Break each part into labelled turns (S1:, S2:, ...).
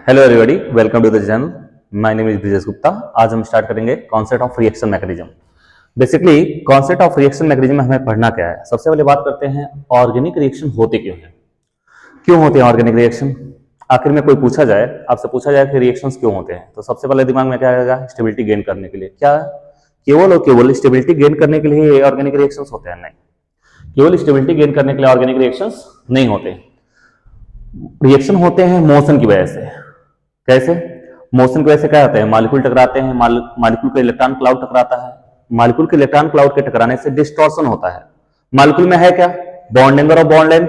S1: Hello everybody, welcome to the channel. My name is Brijesh Gupta. आज हम start करेंगे concept of reaction mechanism. Basically concept of reaction mechanism में हमें पढ़ना क्या है। सबसे पहले बात करते हैं ऑर्गेनिक रिएक्शन होते क्यों हैं, क्यों होते हैं ऑर्गेनिक रिएक्शन। आखिर में कोई पूछा जाए, आपसे पूछा जाए कि रिएक्शंस क्यों होते हैं, तो सबसे पहले दिमाग में क्या आएगा? स्टेबिलिटी गेन करने के लिए। क्या केवल और केवल स्टेबिलिटी गेन करने के लिए ऑर्गेनिक रिएक्शंस होते हैं? नहीं, केवल स्टेबिलिटी गेन करने के लिए ऑर्गेनिक रिएक्शंस नहीं होते। रिएक्शन होते हैं मोशन की वजह से। कैसे? मोशन की वजह से क्या होता है? मॉलिक्यूल टकराते हैं, मॉलिक्यूल का इलेक्ट्रॉन क्लाउड टकराता है। मॉलिक्यूल के इलेक्ट्रॉन क्लाउड के टकराने से डिस्टॉर्शन होता है। मॉलिक्यूल में है क्या? बॉन्ड एंगल और बॉन्ड लेंथ।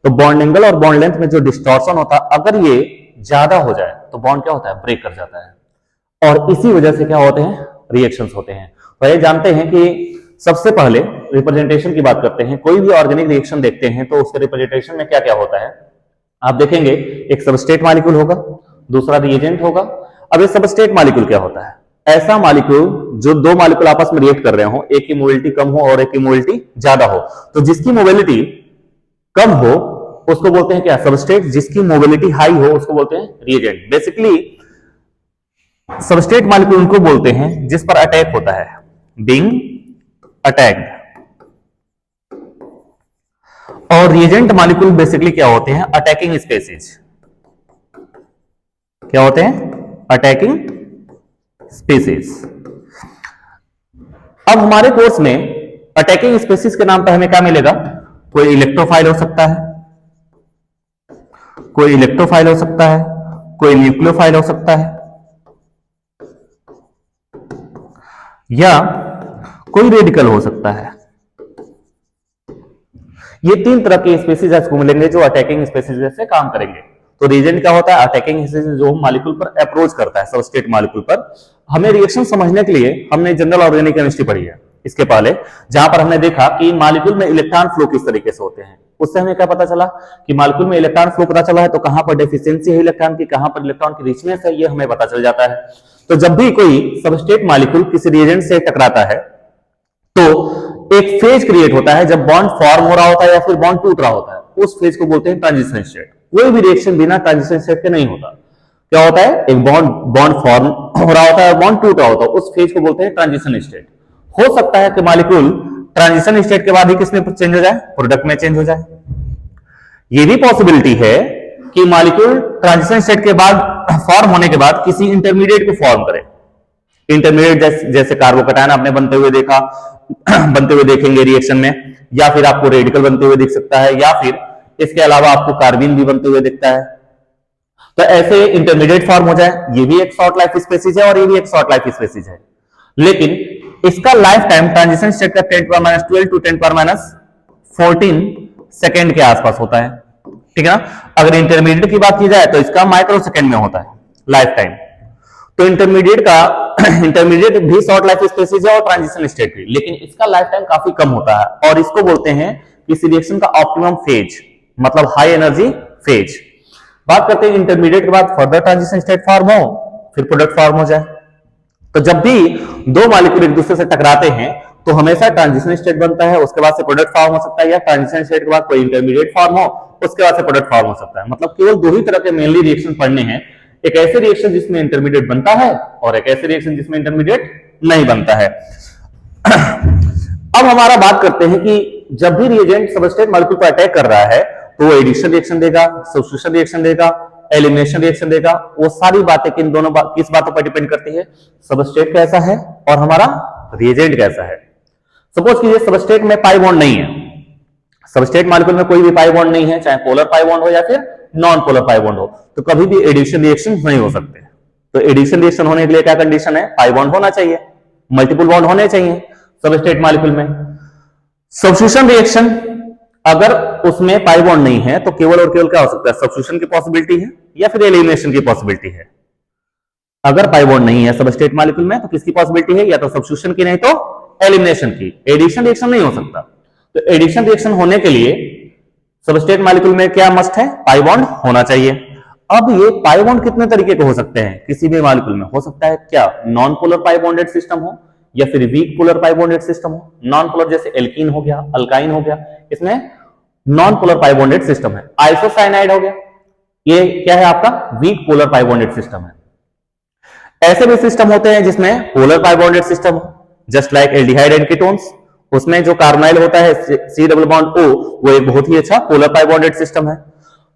S1: तो बॉन्ड एंगल और बॉन्ड लेंथ में जो डिस्टॉर्शन होता है, अगर ये ज्यादा हो जाए तो बॉन्ड क्या होता है? ब्रेक कर जाता है। और इसी वजह से क्या होते हैं? रिएक्शंस होते हैं। तो ये जानते हैं कि सबसे पहले रिप्रेजेंटेशन की बात करते हैं। कोई भी ऑर्गेनिक रिएक्शन देखते हैं तो उसके रिप्रेजेंटेशन में क्या क्या होता है आप देखेंगे। एक सबस्ट्रेट मॉलिक्यूल होगा, दूसरा रिएजेंट होगा। अब ये सबस्ट्रेट मॉलिक्यूल क्या होता है? ऐसा मॉलिक्यूल जो दो मॉलिक्यूल आपस में रिएक्ट कर रहे हो, एक की मोबिलिटी कम हो और एक की मोबिलिटी ज्यादा हो। तो जिसकी मोबिलिटी कम हो उसको बोलते हैं क्या? सबस्ट्रेट। जिसकी मोबिलिटी हाई हो उसको बोलते हैं रिएजेंट। बेसिकली सबस्ट्रेट मॉलिक्यूल उनको बोलते हैं जिस पर अटैक होता है, बीइंग अटैक्ड। और रिएजेंट मॉलिक्यूल बेसिकली क्या होते हैं? Attacking species. क्या होते हैं? Attacking species. अब हमारे कोर्स में अटैकिंग स्पीसीज के नाम पर हमें क्या मिलेगा? कोई इलेक्ट्रोफाइल हो सकता है, कोई इलेक्ट्रोफाइल हो सकता है, कोई न्यूक्लियोफाइल हो सकता है, या कोई रेडिकल हो सकता है। ये तीन तरह के स्पीसीज आपको मिलेंगे जो अटैकिंग स्पीसीज से काम करेंगे। तो रिएजेंट क्या होता है? अटैकिंग स्पीसीज जो मॉलिक्यूल पर अप्रोच करता है, सबस्ट्रेट मॉलिक्यूल पर। हमें रिएक्शन समझने के लिए हमने जनरल ऑर्गेनिक केमिस्ट्री पढ़ी है इसके पहले, जहां पर हमने देखा कि मॉलिक्यूल में इलेक्ट्रॉन फ्लो किस तरीके से होते हैं। उससे हमें क्या पता चला कि मॉलिक्यूल में इलेक्ट्रॉन फ्लो पता चला है, तो कहां पर डेफिशिएंसी है इलेक्ट्रॉन की, कहां पर इलेक्ट्रॉन की रिचनेस है, ये हमें पता चल जाता है। तो जब भी कोई सबस्ट्रेट मॉलिक्यूल किसी रिएजेंट से टकराता है तो एक फेज क्रिएट होता है। जब बॉन्ड फॉर्म हो रहा होता है या फिर बॉन्ड टूट रहा होता है, उस फेज को बोलते हैं ट्रांजिशन स्टेट। कोई भी रिएक्शन बिना ट्रांजिशन स्टेट के नहीं होता। क्या होता है? एक बॉन्ड फॉर्म हो रहा होता है, बॉन्ड टूट रहा होता है, उस फेज को बोलते हैं ट्रांजिशन स्टेट। हो सकता है कि मॉलिक्यूल ट्रांजिशन स्टेट के बाद ही किसमें चेंज हो जाए? प्रोडक्ट में चेंज हो जाए। ये भी पॉसिबिलिटी है कि मॉलिक्यूल ट्रांजिशन स्टेट के बाद फॉर्म होने के बाद किसी इंटरमीडिएट को फॉर्म करे। इंटरमीडिएट जैसे कार्बोकैटायन आपने बनते हुए देखा, बनते हुए देखेंगे रिएक्शन में, या फिर आपको रेडिकल बनते हुए दिख सकता है, या फिर इसके अलावा आपको कार्बिन भी बनते हुए दिखता है। तो ऐसे इंटरमीडिएट फॉर्म हो जाए। ये भी एक शॉर्ट लाइफ स्पेसीज है और ये भी एक शॉर्ट लाइफ स्पेसीज है, लेकिन इसका लाइफ टाइम ट्रांजिशन स्टेट का 10⁻12 टू 10⁻14 सेकेंड के आसपास होता है। ठीक है ना? अगर इंटरमीडिएट की बात की जाए तो इसका माइक्रो सेकेंड में होता है लाइफ टाइम। तो इंटरमीडिएट भी शॉर्ट लाइफ स्पेसीज है और ट्रांजिशन स्टेट भी, लेकिन इसका लाइफ टाइम काफी कम होता है। और इसको बोलते हैं किसी रिएक्शन का ऑप्टिमम फेज, मतलब हाई एनर्जी फेज। बात करते हैं इंटरमीडिएट के बाद फर्दर ट्रांजिशन स्टेट फॉर्म हो, फिर प्रोडक्ट फॉर्म हो जाए। तो जब भी दो मॉलिक्यूल एक दूसरे से टकराते हैं तो हमेशा ट्रांजिशन स्टेट बनता है, उसके बाद से प्रोडक्ट फॉर्म हो सकता है, या ट्रांजिशन स्टेट के बाद कोई इंटरमीडिएट फॉर्म हो, उसके बाद से प्रोडक्ट फॉर्म हो सकता है। मतलब केवल दो ही तरह के मेनली रिएक्शन पढ़ने हैं। एक ऐसे रिएक्शन जिसमें इंटरमीडिएट बनता है और एक ऐसे रिएक्शन जिसमें इंटरमीडिएट नहीं बनता है। अब हमारा बात करते हैं कि जब भी रिएजेंट सबस्ट्रेट मॉलिक्यूल पर अटैक कर रहा है तो वो एडिशन रिएक्शन देगा, सब्स्टिट्यूशन रिएक्शन देगा, एलिमिनेशन रिएक्शन देगा। वो सारी बातें किन दोनों किस बातों पर डिपेंड करती है? सबस्ट्रेट कैसा है और हमारा रिएजेंट कैसा है। सपोज कीजिए सबस्ट्रेट में पाई बॉन्ड नहीं है, सबस्ट्रेट मॉलिक्यूल में कोई भी पाई बॉन्ड नहीं है, चाहे पोलर पाई बॉन्ड हो या फिर नॉन पोलर पाई बॉन्ड हो, तो कभी भी एडिशन रिएक्शन नहीं हो सकते। तो एडिशन रिएक्शन होने के लिए क्या कंडीशन है? पाई बॉन्ड होना चाहिए, मल्टीपल बॉन्ड होने चाहिए सबस्ट्रेट मॉलिक्यूल में। सब्स्टिट्यूशन रिएक्शन अगर उसमें पाई बॉन्ड नहीं है तो केवल और केवल क्या हो सकता है? सब्स्टिट्यूशन की पॉसिबिलिटी है या फिर एलिमिनेशन की पॉसिबिलिटी है। अगर पाई बॉन्ड नहीं है सबस्ट्रेट मॉलिक्यूल में तो किसकी पॉसिबिलिटी है? या तो सब्स्टिट्यूशन की, नहीं तो एलिमिनेशन की। एडिशन रिएक्शन नहीं हो सकता। तो एडिशन रिएक्शन होने के लिए सबस्ट्रेट मॉलिक्यूल में क्या मस्ट है? पाई बॉन्ड होना चाहिए। अब ये पाई बॉन्ड कितने तरीके के हो सकते हैं? किसी भी मॉलिक्यूल में हो सकता है क्या? Non polar pi bonded system हो या फिर weak polar pi bonded system हो। नॉन पोलर जैसे एल्कीन हो गया, अल्काइन हो गया, इसमें non polar pi bonded system है। आइसोसाइनाइड हो गया, ये क्या है आपका weak polar pi bonded system है। ऐसे भी सिस्टम होते हैं जिसमें पोलर पाई बॉन्डेड सिस्टम हो, just like aldehyde and ketones, उसमें जो कार्बोनाइल होता है सी डबल बॉन्ड ओ, वो एक बहुत ही अच्छा पोलर पाई बॉन्डेड सिस्टम है।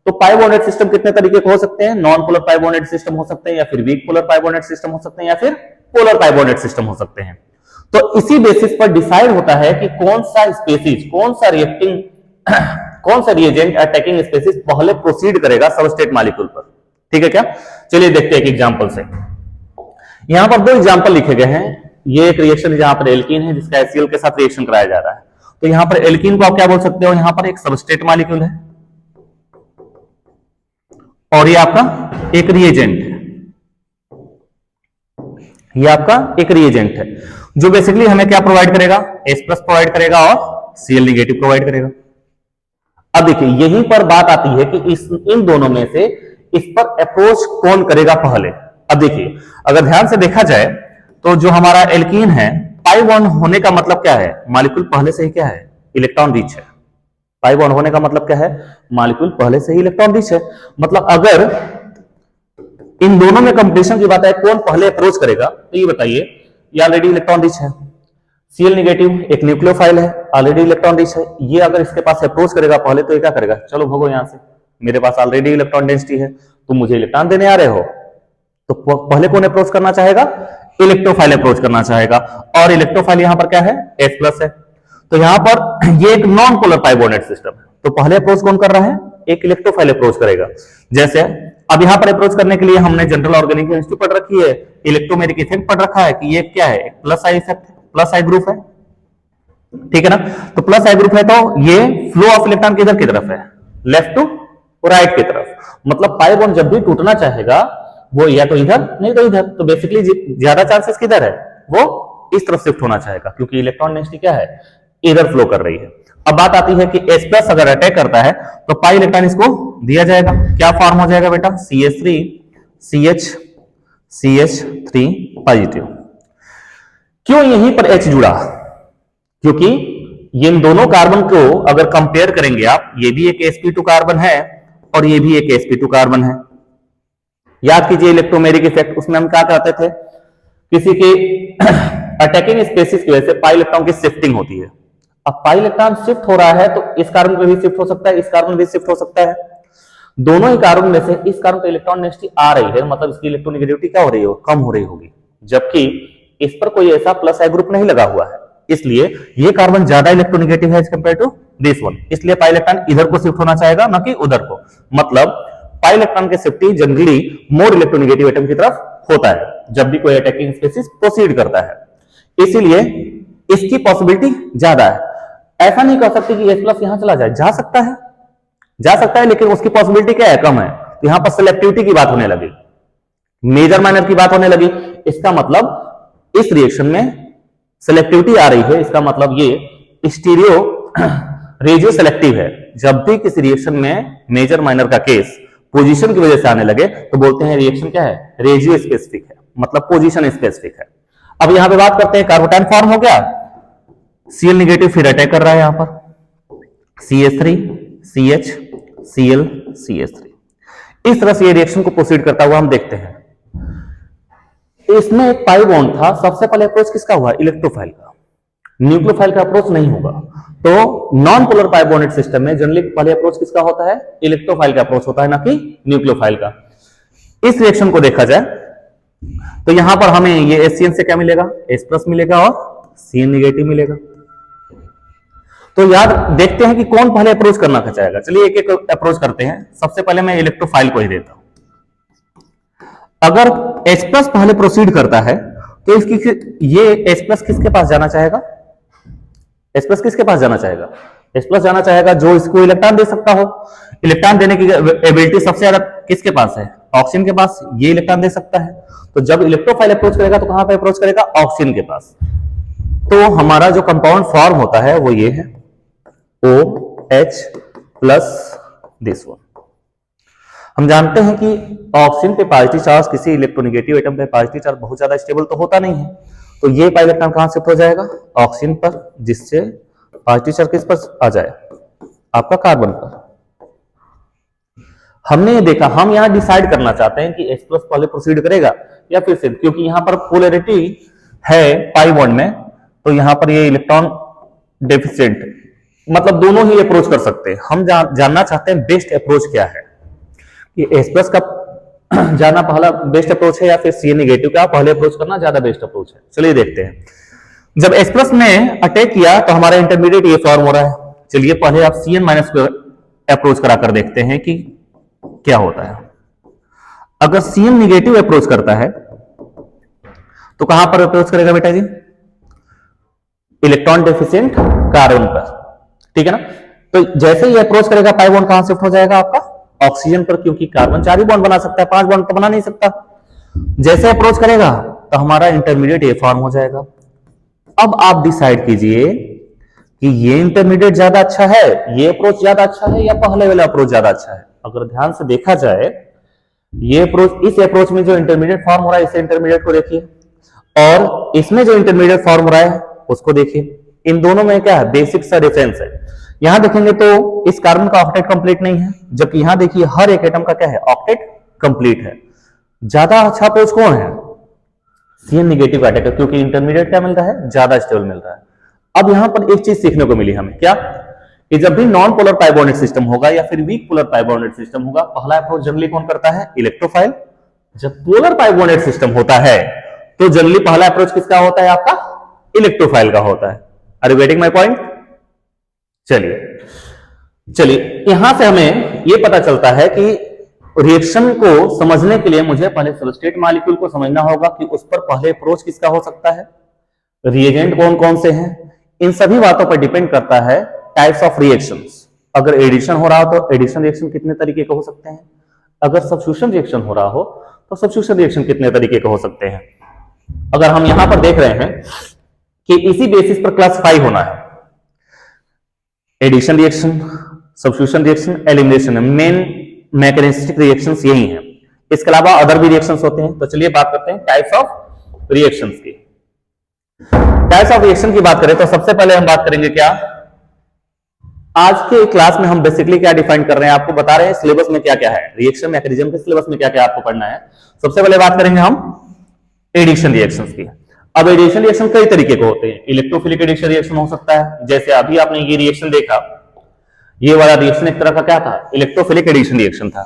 S1: तो पाई बॉन्डेड सिस्टम कितने तरीके के हो सकते हैं, non polar pi bonded system हो सकते हैं, या फिर weak polar pi bonded system हो सकते हैं, या फिर पोलर पाई बॉन्डेड सिस्टम हो सकते हैं। तो इसी बेसिस पर डिसाइड होता है कि कौन सा स्पीसीज, कौन सा रिएक्टिंग कौन सा रिएजेंट अटैकिंग स्पीसीज पहले प्रोसीड करेगा सबस्ट्रेट मॉलिक्यूल पर। ठीक है क्या, चलिए देखते हैं एक एग्जांपल से। यहां पर दो एग्जांपल लिखे गए हैं। ये एक रिएक्शन जहां पर एल्कीन है जिसका HCl के साथ रिएक्शन कराया जा रहा है। तो यहां पर एल्कीन को आप क्या बोल सकते हो, यहां पर एक सबस्ट्रेट मॉलिक्यूल है और ये आपका एक रिएजेंट है, ये आपका एक रिएजेंट है जो बेसिकली हमें क्या प्रोवाइड करेगा, H+ प्रोवाइड करेगा और Cl नेगेटिव प्रोवाइड करेगा। अब देखिए यहीं पर बात आती है कि इन दोनों में से इस पर अप्रोच कौन करेगा पहले। अब देखिए अगर ध्यान से देखा जाए तो जो हमारा एल्कीन है, पाई बॉन्ड होने का मतलब क्या है, मॉलिक्यूल पहले से ही क्या है, इलेक्ट्रॉन रिच है। पाई बॉन्ड होने का मतलब क्या है, मॉलिक्यूल पहले से ही इलेक्ट्रॉन रिच है। मतलब अगर इन दोनों में कंपटीशन की बात है कौन पहले अप्रोच करेगा, तो ये बताइए, ये ऑलरेडी इलेक्ट्रॉन रिच है, Cl नेगेटिव एक न्यूक्लियोफाइल है, ऑलरेडी इलेक्ट्रॉन रिच है, ये अगर इसके पास अप्रोच करेगा पहले तो ये क्या करेगा, चलो भगो यहां से, मेरे पास ऑलरेडी इलेक्ट्रॉन डेंसिटी है, तुम मुझे इलेक्ट्रॉन देने आ रहे हो। तो पहले कौन अप्रोच करना चाहेगा, इलेक्ट्रोफाइल अप्रोच करना चाहेगा, और इलेक्ट्रोफाइल यहां पर क्या है, H+ है। तो यहां पर ये एक non polar pi bonded system है, तो पहले अप्रोच कौन कर रहा है, एक इलेक्ट्रोफाइल अप्रोच करेगा। जैसे अब यहां पर अप्रोच करने के लिए हमने जनरल ऑर्गेनिक केमिस्ट्री पढ़ रखी है, इलेक्ट्रोमेरिक इफेक्ट पढ़ रखा है कि ये क्या है, plus I effect, plus I group है। ठीक है ना, तो प्लस आई ग्रुप है तो ये फ्लो ऑफ इलेक्ट्रॉन किधर की तरफ है, लेफ्ट टू राइट की तरफ। मतलब पाई बॉन्ड जब भी टूटना चाहेगा वो या तो इधर नहीं तो इधर, तो बेसिकली ज्यादा चांसेस किधर है, वो इस तरफ शिफ्ट होना चाहेगा क्योंकि इलेक्ट्रॉन डेंसिटी क्या है, इधर फ्लो कर रही है। अब बात आती है कि H+ अगर अटैक करता है तो पाई इलेक्ट्रॉन इसको दिया जाएगा, क्या फॉर्म हो जाएगा बेटा, CH3 CH3 पॉजिटिव। क्यों यहीं पर H जुड़ा, क्योंकि इन दोनों कार्बन को अगर कंपेयर करेंगे आप, ये भी एक sp2 कार्बन है और ये भी एक sp2 कार्बन है। याद कीजिए इलेक्ट्रोमेरिक इफेक्ट, उसमें हम क्या कहते थे, किसी के अटैकिंग स्पेसिस की वजह से पाई इलेक्ट्रॉन की शिफ्टिंग होती है। अब पाई इलेक्ट्रॉन शिफ्ट हो रहा है तो इस कार्बन पे भी शिफ्ट हो सकता है, इस कार्बन भी शिफ्ट हो सकता है। दोनों ही कार्बन में से इस कार्बन पे इलेक्ट्रॉन डेंसिटी आ रही है, मतलब इसकी इलेक्ट्रोनेगेटिविटी क्या हो रही है, कम हो रही होगी, जबकि इस पर कोई ऐसा प्लस आई ग्रुप नहीं लगा हुआ है, इसलिए ये कार्बन ज्यादा इलेक्ट्रोनेगेटिव है as compared to this one, इसलिए पाई इलेक्ट्रॉन इधर को शिफ्ट होना चाहेगा ना कि उधर को। मतलब पाई इलेक्ट्रॉन की shifting generally more electronegative atom की तरफ होता है जब भी कोई अटैकिंग स्पीशीज प्रोसीड करता है, इसीलिए इसकी पॉसिबिलिटी ज्यादा है। ऐसा नहीं कह सकते कि H+ यहां चला जाए, जा सकता है, जा सकता है, लेकिन उसकी पॉसिबिलिटी क्या है, कम है। तो यहां पर सिलेक्टिविटी की बात होने लगी, मेजर माइनर की बात होने लगी, इसका मतलब इस रिएक्शन में सिलेक्टिविटी आ रही है, इसका मतलब ये स्टीरियो रेजियो सेलेक्टिव है। जब भी किसी रिएक्शन में मेजर माइनर का केस पोजीशन की वजह से आने लगे तो बोलते हैं रिएक्शन क्या है, रेजियो स्पेसिफिक है, मतलब पोजीशन स्पेसिफिक है। अब यहां पे बात करते हैं, कार्बोटाइन फॉर्म हो गया, Cl नेगेटिव फिर अटैक कर रहा है यहां पर, CH3 CH Cl CH3, इस तरह से ये रिएक्शन को प्रोसीड करता हुआ हम देखते हैं। इसमें एक पाई बॉन्ड था, सबसे पहले अप्रोच किसका हुआ, इलेक्ट्रोफाइल का, न्यूक्लियोफाइल का अप्रोच नहीं होगा। तो non polar pi bonded system में जनरली पहले अप्रोच किसका होता है, इलेक्ट्रोफाइल का अप्रोच होता है, ना कि न्यूक्लियोफाइल का। इस रिएक्शन को देखा जाए तो यहां पर हमें ये HCN से क्या मिलेगा, H+ मिलेगा और Cn नेगेटिव मिलेगा। तो याद देखते हैं कि कौन पहले अप्रोच करना चाहेगा। चलिए एक एक अप्रोच करते हैं। सबसे पहले मैं इलेक्ट्रोफाइल को ही देता हूं। अगर H+ पहले प्रोसीड करता है तो इसकी ये H+ किसके पास जाना चाहेगा, H+ किसके पास जाना चाहेगा, H+ जाना चाहेगा जो इसको इलेक्ट्रॉन दे सकता हो। इलेक्ट्रॉन देने की एबिलिटी सबसे ज्यादा किसके पास है, ऑक्सीजन के पास, ये इलेक्ट्रॉन दे सकता है। तो जब इलेक्ट्रोफाइल अप्रोच करेगा तो कहां पे अप्रोच करेगा, ऑक्सीजन के पास। तो हमारा जो कंपाउंड फॉर्म होता है वो ये है OH प्लस दिस वन। हम जानते हैं कि ऑक्सीजन पे पॉजिटिव चार्ज किसी इलेक्ट्रोनेगेटिव एटम पे पॉजिटिव चार्ज बहुत ज्यादा स्टेबल तो होता नहीं है, तो ये पाई इलेक्ट्रॉन कहां शिफ्ट हो जाएगा, ऑक्सीजन पर, जिससे पॉजिटिव चार्ज किस पर आ जाए, आपका कार्बन पर। हमने ये देखा, हम यहाँ डिसाइड करना चाहते हैं कि H प्लस पहले प्रोसीड करेगा या फिर से, क्योंकि यहाँ पर पोलैरिटी है पाई बॉन्ड में, तो यहाँ पर ये इलेक्ट्रॉन डेफिशिएंट, मतलब दोनों ही अप्रोच कर सकते हैं। हम जानना चाहते हैं बेस्ट अप्रोच क्या है, कि H प्लस का जाना पहला बेस्ट अप्रोच है या फिर Cn नेगेटिव का पहले अप्रोच करना ज्यादा बेस्ट अप्रोच है। चलिए देखते हैं। जब H प्लस में अटैक किया तो हमारा इंटरमीडिएट ये फॉर्म हो रहा है। चलिए पहले आप Cn माइनस को अप्रोच कराकर देखते हैं कि क्या होता है। अगर Cn नेगेटिव अप्रोच करता है तो कहां पर अप्रोच करेगा बेटा जी? इलेक्ट्रॉन डेफिशिएंट कार्बन पर, ठीक है ना। तो जैसे ही अप्रोच करेगा पाई बॉन्ड कहां शिफ्ट हो जाएगा आपका? ऑक्सीजन पर, क्योंकि कार्बन 4 ही बॉन्ड बना सकता है, 5 बॉन्ड तो बना नहीं सकता। जैसे अप्रोच करेगा तो हमारा इंटरमीडिएट ए फॉर्म हो जाएगा। अब आप डिसाइड कीजिए कि ये इंटरमीडिएट ज्यादा अच्छा है, ये अप्रोच ज्यादा अच्छा है, या पहले वाला अप्रोच ज्यादा अच्छा है। अगर ध्यान से देखा जाए, ये अप्रोच, इस अप्रोच में जो इंटरमीडिएट फॉर्म हो रहा है, इस इंटरमीडिएट को देखिए, और इसमें जो इंटरमीडिएट फॉर्म हो रहा है उसको देखिए। इन दोनों में क्या है? बेसिक सा डिफरेंस है। यहां देखेंगे तो इस कार्बन का ऑक्टेट कंप्लीट नहीं है, जबकि यहां देखिए हर एक एटम का क्या है? ऑक्टेट कंप्लीट है। ज्यादा अच्छा अप्रोच कौन है? Cn नेगेटिव अटैक, क्योंकि इंटरमीडिएट क्या मिल रहा है? ज्यादा स्टेबल मिल रहा है। अब यहां पर एक चीज सीखने को मिली हमें, क्या? कि जब भी नॉन पोलर पाइबोनेट सिस्टम होगा या फिर वीक पोलर पाइबोनेट सिस्टम होगा, पहला अप्रोच जनरली कौन करता है? इलेक्ट्रोफाइल। जब पोलर पाइबोनेट सिस्टम होता है तो जनरली पहला अप्रोच किसका होता है? आपका इलेक्ट्रोफाइल का होता है। Are you getting my point? चलिए यहां से हमें यह पता चलता है कि रिएक्शन को समझने के लिए मुझे पहले सबस्ट्रेट मॉलिक्यूल को समझना होगा कि उस पर पहले अप्रोच किसका हो सकता है, रिएजेंट कौन कौन से हैं। इन सभी बातों पर डिपेंड करता है टाइप्स ऑफ रिएक्शंस। अगर एडिशन हो रहा हो तो एडिशन रिएक्शन कितने तरीके के हो सकते हैं, अगर सब्स्टिट्यूशन रिएक्शन हो रहा हो तो सब्स्टिट्यूशन रिएक्शन कितने तरीके के हो सकते हैं। अगर हम यहां पर देख रहे हैं कि इसी बेसिस पर क्लासिफाई होना है, addition reaction, substitution reaction, elimination, main mechanistic reactions यही हैं। इसके अलावा अदर भी रिएक्शंस होते हैं। तो चलिए बात करते हैं टाइप्स ऑफ रिएक्शंस की। टाइप्स ऑफ रिएक्शन की बात करें तो सबसे पहले हम बात करेंगे क्या, आज के क्लास में हम बेसिकली क्या डिफाइन कर रहे हैं, आपको बता रहे हैं सिलेबस में क्या क्या है, रिएक्शन मैकेनिज्म के सिलेबस में क्या क्या आपको पढ़ना है। सबसे पहले बात करेंगे हम एडिशन रिएक्शंस की। अब एडिशन रिएक्शन कई तरीके के होते हैं। इलेक्ट्रोफिलिक एडिशन रिएक्शन हो सकता है, जैसे अभी आपने ये रिएक्शन देखा, ये वाला रिएक्शन एक तरह का क्या था? इलेक्ट्रोफिलिक एडिशन रिएक्शन था।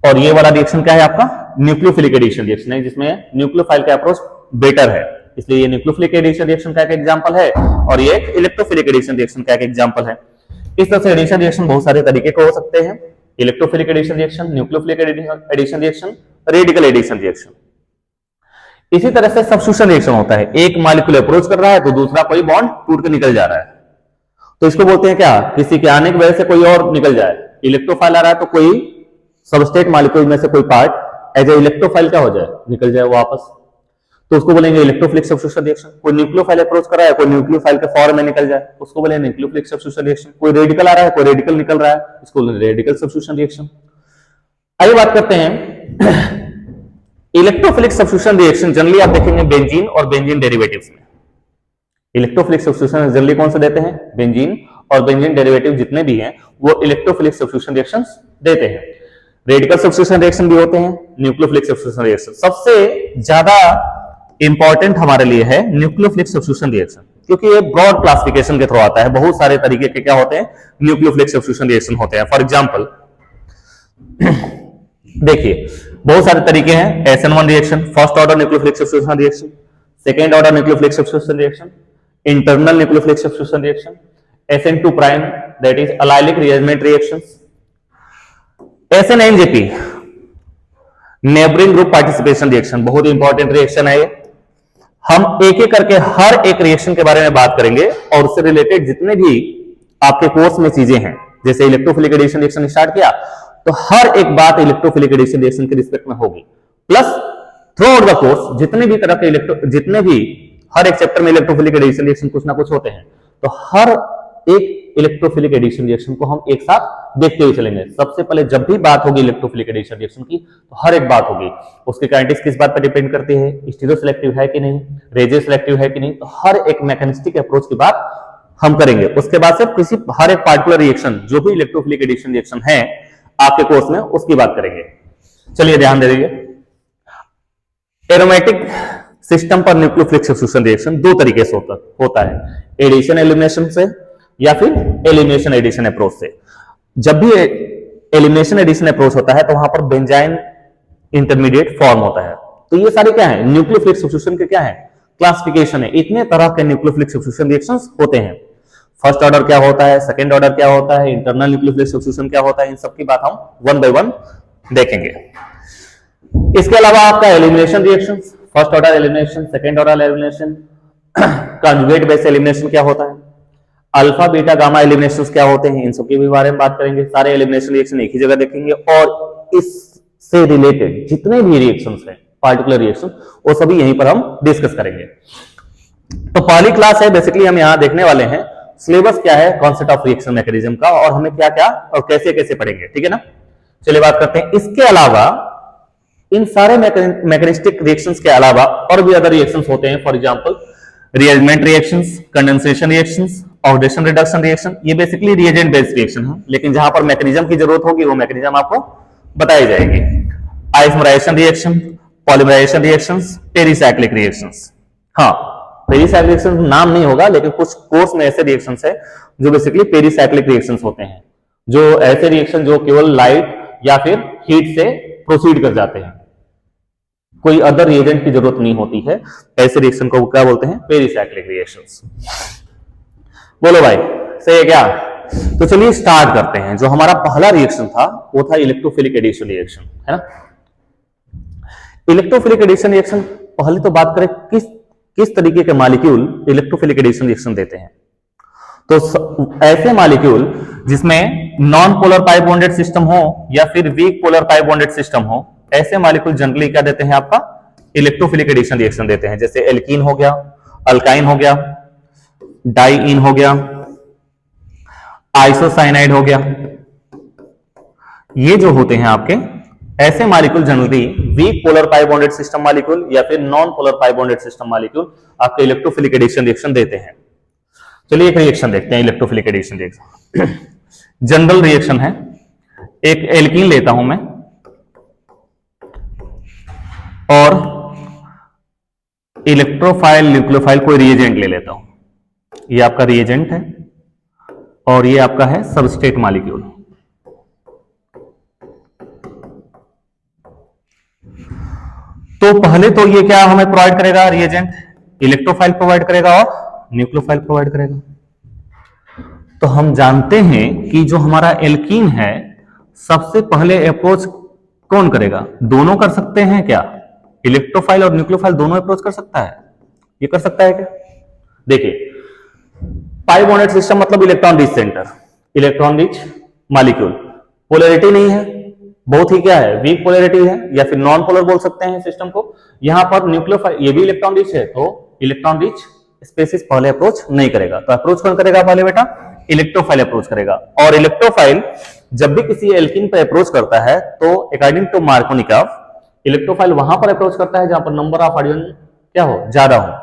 S1: और ये वाला रिएक्शन क्या है आपका? न्यूक्लियोफिलिक एडिशन रिएक्शन है, जिसमें न्यूक्लियोफाइल का अप्रोच बेटर है, इसलिए ये न्यूक्लियोफिलिक एडिशन रिएक्शन का एक एग्जांपल है, और ये एक इलेक्ट्रोफिलिक एडिशन रिएक्शन का एक एग्जांपल है। इस तरह से एडिशन रिएक्शन बहुत सारे तरीके के हो सकते हैं। Electrophilic addition reaction, nucleophilic addition reaction, radical addition reaction. इसी तरह से सब्स्टिट्यूशन रिएक्शन होता है, एक मॉलिक्यूल अप्रोच कर रहा है तो दूसरा कोई बॉन्ड टूट के निकल जा रहा है, तो इसको बोलते हैं क्या, किसी के आने की वजह से कोई और निकल जाए। इलेक्ट्रोफाइल आ रहा है तो कोई सबस्ट्रेट मॉलिक्यूल में से कोई पार्ट एज ए इलेक्ट्रोफाइल क्या हो जाए, निकल जाए वापस, तो उसको बोलेंगे इलेक्ट्रोफिलिक सब्स्टिट्यूशन रिएक्शन। कोई न्यूक्लियोफाइल अप्रोच कर रहा है, कोई न्यूक्लियोफाइल के फॉर्म में निकल जाए, उसको बोलेंगे न्यूक्लियोफिलिक सब्स्टिट्यूशन रिएक्शन। कोई रेडिकल आ रहा है, कोई रेडिकल निकल रहा है, इसको रेडिकल सब्स्टिट्यूशन रिएक्शन। आइए बात करते हैं इलेक्ट्रोफिलिक सब्स्टिट्यूशन रिएक्शन। जनरली आप देखेंगे बेंजीन और बेंजीन डेरिवेटिव्स में। इलेक्ट्रोफिलिक सब्स्टिट्यूशन जनरली कौन से देते हैं? बेंजीन, और बेंजीन डेरिवेटिव जितने भी हैं वो इलेक्ट्रोफिलिक सब्स्टिट्यूशन रिएक्शंस देते हैं। रेडिकल सब्स्टिट्यूशन रिएक्शन भी होते हैं, न्यूक्लियोफिलिक सब्स्टिट्यूशन रिएक्शन। सबसे ज्यादा इंपॉर्टेंट हमारे लिए है न्यूक्लियोफिलिक सब्स्टिट्यूशन रिएक्शन, क्योंकि ये ब्रॉड क्लासिफिकेशन के थ्रू आता है। बहुत सारे तरीके के क्या होते हैं? न्यूक्लियोफिलिक सब्स्टिट्यूशन रिएक्शन होते हैं। फॉर एग्जांपल देखिए बहुत सारे तरीके हैं। SN1 reaction, first order nucleophilic substitution reaction, second order nucleophilic substitution reaction, internal nucleophilic substitution reaction, SN2 prime that is allylic rearrangement reactions, SNNJP neighbouring group participation reaction, बहुत important reaction है ये। हम एक एक करके हर एक रिएक्शन के बारे में बात करेंगे, और उससे रिलेटेड जितने भी आपके कोर्स में चीजें हैं, जैसे इलेक्ट्रोफिलिक एडिशन रिएक्शन स्टार्ट किया तो हर एक बात इलेक्ट्रोफिलिक एडिशन रिएक्शन के रिस्पेक्ट में होगी। Plus through out the course जितने भी तरह के हर एक चैप्टर में इलेक्ट्रोफिलिक एडिशन रिएक्शन कुछ ना कुछ होते हैं, तो हर एक इलेक्ट्रोफिलिक एडिशन रिएक्शन को हम एक साथ देखते हुए चलेंगे। सबसे पहले जब भी बात होगी इलेक्ट्रोफिलिक एडिशन रिएक्शन की, तो हर एक बात होगी उसकी काइनेटिक्स किस बात पर डिपेंड करती है, स्टीरियो सिलेक्टिव है कि नहीं, रेडियो सिलेक्टिव है कि नहीं, तो हर एक मैकेनिस्टिक अप्रोच की बात हम करेंगे। उसके बाद से हर एक पार्टिकुलर रिएक्शन जो भी इलेक्ट्रोफिलिक एडिशन रिएक्शन है, आपके कोर्स में, उसकी बात करेंगे। चलिए ध्यान दे दीजिए। एरोमेटिक सिस्टम पर न्यूक्लियोफिलिक सब्स्टिट्यूशन रिएक्शन दो तरीके से होता है, एडिशन एलिमिनेशन से या फिर एलिमिनेशन एडिशन अप्रोच से। जब भी एलिमिनेशन एडिशन अप्रोच होता है तो वहां पर बेंजाइन इंटरमीडिएट फॉर्म होता है। तो ये सारे क्या है, न्यूक्लियोफिलिक सब्स्टिट्यूशन के क्या है, क्लासिफिकेशन है। इतने तरह के न्यूक्लियोफिलिक सब्स्टिट्यूशन रिएक्शंस होते हैं। फर्स्ट ऑर्डर क्या होता है, सेकंड ऑर्डर क्या होता है, इंटरनल न्यूक्लियोफिलिक सब्स्टिट्यूशन क्या होता है, इन सब की बात हम वन बाय वन देखेंगे। इसके अलावा आपका elimination reaction, first order elimination, second order elimination, conjugate base elimination क्या होता है, अल्फा बीटा गामा एलिमिनेशन क्या होते हैं, इन सब के भी बारे में बात करेंगे। सारे एलिमिनेशन रिएक्शन एक ही जगह देखेंगे और इससे रिलेटेड जितने भी रिएक्शंस हैं, पार्टिकुलर रिएक्शन, वो सभी यहीं पर हम डिस्कस करेंगे। तो पहली क्लास है बेसिकली हम यहां देखने वाले हैं सिलेबस क्या है कॉन्सेप्ट ऑफ रिएक्शन मैकेनिज्म का, और हमें क्या क्या और कैसे कैसे पढ़ेंगे, ठीक है ना। चलिए बात करते हैं। इसके अलावा इन सारे मैकेनिस्टिक रिएक्शंस के अलावा और भी अदर रिएक्शंस होते हैं। For example रिएजमेंट reactions, condensation reactions, oxidation reduction reaction, ये बेसिकली रिएजेंट बेस्ड रिएक्शन है, लेकिन जहां पर मैकेनिज्म की जरूरत होगी वो मैकेनिज्म आपको बताई जाएगी। Isomerisation reaction, polymerisation reactions, pericyclic reactions. हाँ, पेरिसाइक्लिक रिएक्शन नाम नहीं होगा, लेकिन कुछ कोर्स में ऐसे रिएक्शंस है जो बेसिकली पेरिसाइक्लिक रिएक्शंस होते हैं, जो ऐसे रिएक्शन जो केवल लाइट या फिर हीट से प्रोसीड कर जाते हैं, कोई अदर रिएजेंट की जरूरत नहीं होती है। ऐसे रिएक्शन को क्या बोलते हैं, पेरिसाइक्लिक रिएक्शंस। बोलो भाई, सही है क्या। तो चलिए स्टार्ट करते हैं। जो हमारा पहला रिएक्शन था वो था इलेक्ट्रोफिलिक एडिशन रिएक्शन, है ना। इलेक्ट्रोफिलिक एडिशन रिएक्शन, पहले तो बात करें किस तरीके के मॉलिक्यूल इलेक्ट्रोफिलिक एडिशन रिएक्शन देते हैं। तो ऐसे मॉलिक्यूल जिसमें non polar pi bonded system हो या फिर weak polar pi bonded system हो, ऐसे मॉलिक्यूल जनरली क्या देते हैं, आपका इलेक्ट्रोफिलिक एडिशन रिएक्शन देते हैं। जैसे एल्कीन हो गया, अल्काइन हो गया, डाइईन हो गया, आइसोसाइनाइड हो गया, ये जो होते हैं आपके ऐसे molecule generally weak polar pi bonded system molecule या फिर non polar pi bonded system molecule आपके इलेक्ट्रोफिलिक एडिशन रिएक्शन देते हैं। चलिए एक रिएक्शन देखते हैं, electrophilic addition reaction general reaction है। एक एल्कीन लेता हूं मैं और इलेक्ट्रोफाइल न्यूक्लियोफाइल कोई रिएजेंट ले लेता हूं। ये आपका रिएजेंट है और ये आपका है सबस्ट्रेट मॉलिक्यूल। तो पहले तो ये क्या हमें प्रोवाइड करेगा, रिएजेंट इलेक्ट्रोफाइल प्रोवाइड करेगा और न्यूक्लियोफाइल प्रोवाइड करेगा। तो हम जानते हैं कि जो हमारा एल्कीन है सबसे पहले अप्रोच कौन करेगा, दोनों कर सकते हैं क्या, इलेक्ट्रोफाइल और न्यूक्लियोफाइल दोनों अप्रोच कर सकता है, ये कर सकता है क्या। देखिए पाई बॉन्डेड सिस्टम मतलब electron rich centre, electron rich molecule, polarity नहीं है, बहुत ही क्या है, वीक पोलैरिटी है या फिर नॉन पोलर बोल सकते हैं सिस्टम को। यहां पर न्यूक्लियोफाइल ये भी इलेक्ट्रॉन रिच है, तो इलेक्ट्रॉन रिच स्पेसिस पहले अप्रोच नहीं करेगा। तो अप्रोच कौन करेगा पहले बेटा, इलेक्ट्रोफाइल अप्रोच करेगा। और इलेक्ट्रोफाइल जब भी किसी एल्कीन पे अप्रोच करता है तो अकॉर्डिंग टू मार्कोनिकॉफ इलेक्ट्रोफाइल वहां पर अप्रोच करता है जहां पर नंबर ऑफ हाइड्रोजन क्या हो, ज्यादा हो,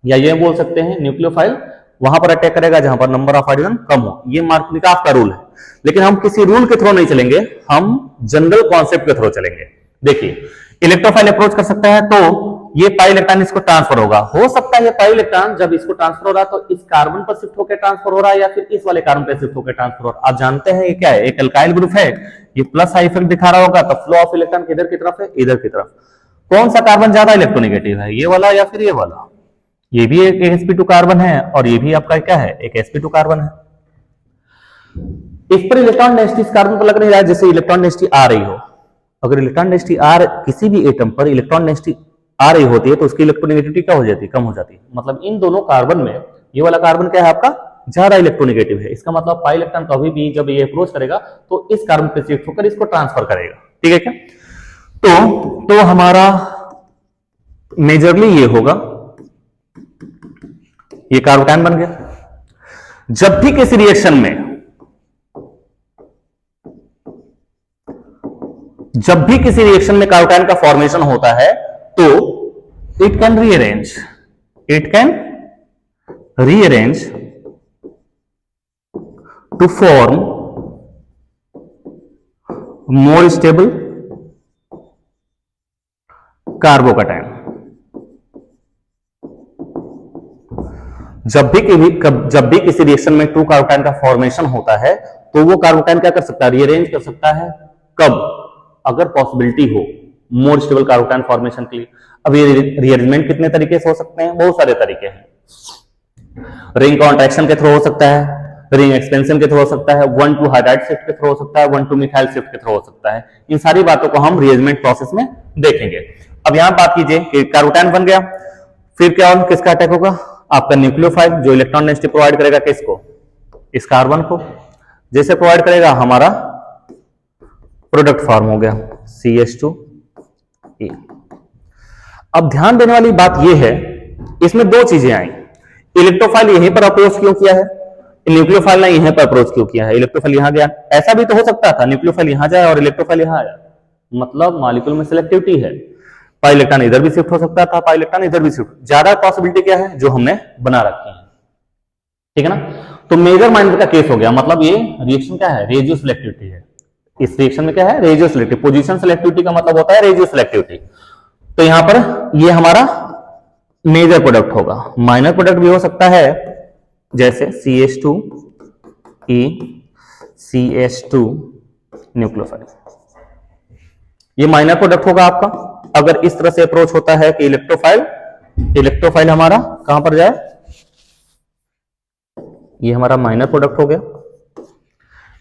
S1: या ये बोल सकते हैं न्यूक्लियोफाइल वहां पर अटैक करेगा जहां पर नंबर ऑफ हाइड्रोजन कम हो। ये मार्कोनिकॉफ का रूल है, लेकिन हम किसी रूल के थ्रू नहीं चलेंगे, हम जनरल कॉन्सेप्ट के थ्रू चलेंगे। देखिए इलेक्ट्रोफाइल अप्रोच कर सकता है तो ये पाई इलेक्ट्रॉन इसको ट्रांसफर होगा, हो सकता है ये पाई इलेक्ट्रॉन जब इसको ट्रांसफर हो रहा है तो इस कार्बन पर शिफ्ट होकर ट्रांसफर हो रहा है या फिर इस वाले कार्बन पर शिफ्ट होकर ट्रांसफर हो रहा है। आप जानते हैं ये क्या है, एक अल्काइल ग्रुप है, ये प्लस हाई इफेक्ट दिखा रहा होगा, तो फ्लो ऑफ इलेक्ट्रॉन किधर की तरफ है, इधर की तरफ। कौन सा कार्बन ज्यादा इलेक्ट्रोनेगेटिव है, ये वाला या फिर ये वाला। ये भी एक sp2 कार्बन है और ये भी आपका क्या है, एक sp2 कार्बन है। इस पर इलेक्ट्रॉन डेंसिटी इस कार्बन पर लग नहीं रहा है, जैसे इलेक्ट्रॉन डेंसिटी आ रही हो। अगर इलेक्ट्रॉन डेंसिटी किसी भी एटम पर इलेक्ट्रॉन डेंसिटी आ रही होती है तो उसकी इलेक्ट्रोनेगेटिविटी क्या हो जाती है, कम हो जाती है। मतलब इन दोनों कार्बन में ये वाला कार्बन क्या है आपका, ज्यादा इलेक्ट्रोनेगेटिव है। इसका मतलब पाई इलेक्ट्रॉन कभी भी जब ये अप्रोच करेगा तो इस कार्बन पे शिफ्ट होकर इसको ट्रांसफर करेगा, ठीक है क्या। तो हमारा मेजरली ये होगा, ये कार्बोकैन बन गया। जब भी किसी रिएक्शन में कार्बोकैन का फॉर्मेशन होता है तो it can rearrange to form more stable carbocation. जब भी किसी रिएक्शन में 2 कार्बोकैटायन का फॉर्मेशन होता है तो वो कार्बोकैटायन क्या कर सकता है, रीअरेंज कर सकता है। कब? अगर पॉसिबिलिटी हो मोर स्टेबल कार्बोकैटायन फॉर्मेशन के लिए। अब ये रीअरेंजमेंट कितने तरीके से हो सकते हैं? बहुत सारे तरीके हैं। रिंग कॉन्ट्रैक्शन के थ्रू हो सकता है, रिंग एक्सपेंशन के थ्रू हो सकता है, 1 to हाइड्राइड शिफ्ट के थ्रू हो सकता है, 1 to मिथाइल शिफ्ट के थ्रू हो सकता है। इन सारी बातों को हम रीअरेंजमेंट प्रोसेस में देखेंगे। अब यहां बात कीजिए कि कार्बोकैटायन बन गया, फिर क्या होगा, किसका अटैक होगा? आपका न्यूक्लियोफाइल, जो इलेक्ट्रॉन डेंसिटी प्रोवाइड करेगा किसको? इस कार्बन को। जैसे प्रोवाइड करेगा हमारा प्रोडक्ट फॉर्म हो गया CH2E। अब ध्यान देने वाली बात यह है, इसमें 2 चीजें आई। इलेक्ट्रोफाइल यहीं पर अप्रोच क्यों किया है, न्यूक्लियोफाइल ने यहीं पर अप्रोच क्यों किया है? इलेक्ट्रोफाइल यहां गया, ऐसा भी तो हो सकता था न्यूक्लियोफाइल यहां जाए और इलेक्ट्रोफाइल यहां आया। मतलब मॉलिक्यूल में सिलेक्टिविटी है, पाई इलेक्ट्रॉन इधर भी शिफ्ट हो सकता था, पाई इलेक्ट्रॉन इधर भी शिफ्ट। ज्यादा पॉसिबिलिटी क्या है? जो हमने बना रखी है, ठीक है ना। तो मेजर माइनर का केस हो गया, मतलब ये रिएक्शन क्या है? रेडियो सिलेक्टिविटी है। इस रिएक्शन में क्या है? Radio selective. पोजीशन सिलेक्टिविटी का मतलब होता है रेडियो सिलेक्टिविटी। तो यहां पर ये हमारा मेजर प्रोडक्ट होगा। माइनर प्रोडक्ट भी हो सकता है, जैसे CH2E CH2 न्यूक्लियोफाइल, ये माइनर प्रोडक्ट होगा आपका। अगर इस तरह से अप्रोच होता है कि इलेक्ट्रोफाइल हमारा कहां पर जाए, ये हमारा माइनर प्रोडक्ट हो गया।